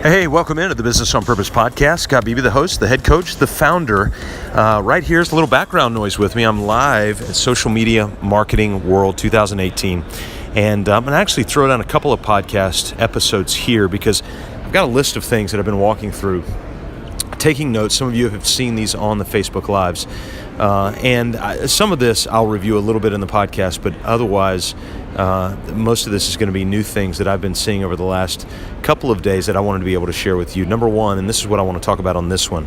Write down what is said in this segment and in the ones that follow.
Hey, welcome into the Business on Purpose podcast. Scott Beebe, the host, the head coach, the founder. Right here's a little background noise with me. I'm live at Social Media Marketing World 2018. And I'm going to actually throw down a couple of podcast episodes here because I've got a list of things that I've been walking through, taking notes. Some of you have seen these on the Facebook Lives. Some of this I'll review a little bit in the podcast, but otherwise, most of this is going to be new things that I've been seeing over the last couple of days that I wanted to be able to share with you. Number one, and this is what I want to talk about on this one,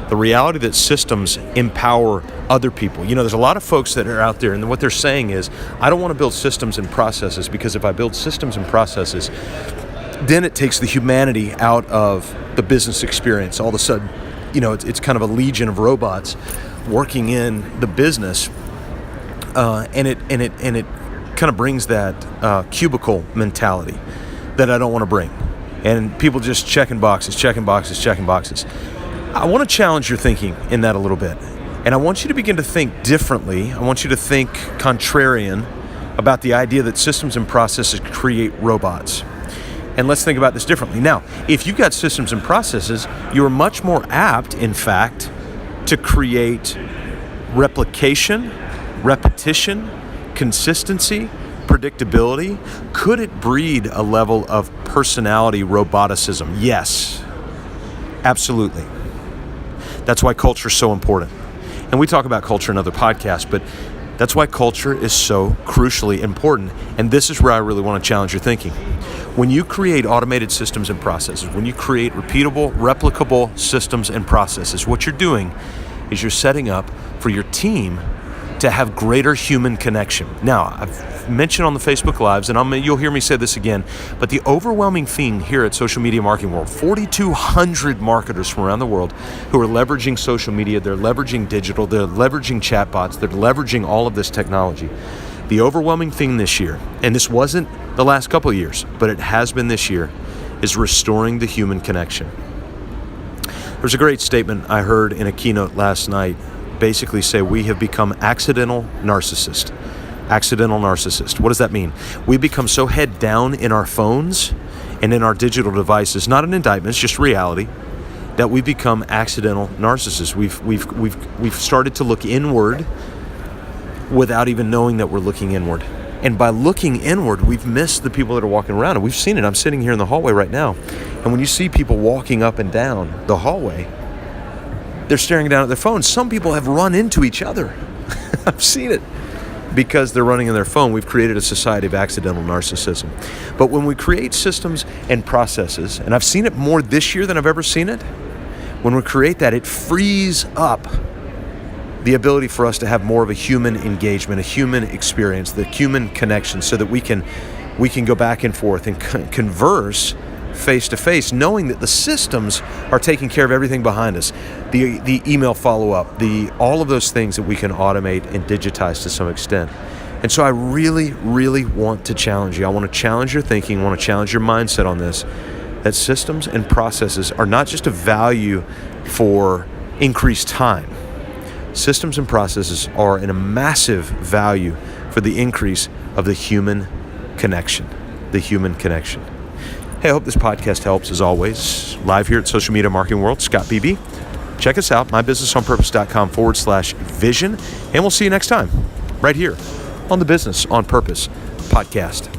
the reality that systems empower other people. You know, there's a lot of folks that are out there, and what they're saying is, I don't want to build systems and processes because if I build systems and processes, then it takes the humanity out of the business experience. All of a sudden, you know, it's kind of a legion of robots working in the business, and it kind of brings that cubicle mentality that I don't want to bring. And people just checking boxes. I want to challenge your thinking in that a little bit. And I want you to begin to think differently. I want you to think contrarian about the idea that systems and processes create robots. And let's think about this differently. Now, if you've got systems and processes, you're much more apt, in fact, to create replication, repetition, consistency, predictability. Could it breed a level of personality roboticism? Yes, absolutely. That's why culture is so important. And we talk about culture in other podcasts, but that's why culture is so crucially important. And this is where I really want to challenge your thinking. When you create automated systems and processes, when you create repeatable, replicable systems and processes, what you're doing is you're setting up for your team to have greater human connection. Now, I've mentioned on the Facebook Lives, and you'll hear me say this again, but the overwhelming thing here at Social Media Marketing World, 4,200 marketers from around the world who are leveraging social media, they're leveraging digital, they're leveraging chatbots, they're leveraging all of this technology. The overwhelming thing this year, and this wasn't the last couple of years, but it has been this year, is restoring the human connection. There's a great statement I heard in a keynote last night, basically say we have become accidental narcissists. Accidental narcissist. What does that mean? We become so head down in our phones and in our digital devices, not an indictment, it's just reality, that we become accidental narcissists. We've started to look inward without even knowing that we're looking inward. And by looking inward, we've missed the people that are walking around. And we've seen it. I'm sitting here in the hallway right now. And when you see people walking up and down the hallway, they're staring down at their phones. Some people have run into each other. I've seen it. Because they're running in their phone, we've created a society of accidental narcissism. But when we create systems and processes, and I've seen it more this year than I've ever seen it, when we create that, it frees up the ability for us to have more of a human engagement, a human experience, the human connection, so that we can go back and forth and converse face to face, knowing that the systems are taking care of everything behind us. The email follow-up, all of those things that we can automate and digitize to some extent. And so I really, really want to challenge you. I want to challenge your thinking, I want to challenge your mindset on this, that systems and processes are not just a value for increased time. Systems and processes are a massive value for the increase of the human connection. Hey, I hope this podcast helps as always. Live here at Social Media Marketing World, Scott Beebe. Check us out, mybusinessonpurpose.com/vision. And we'll see you next time, right here on the Business on Purpose podcast.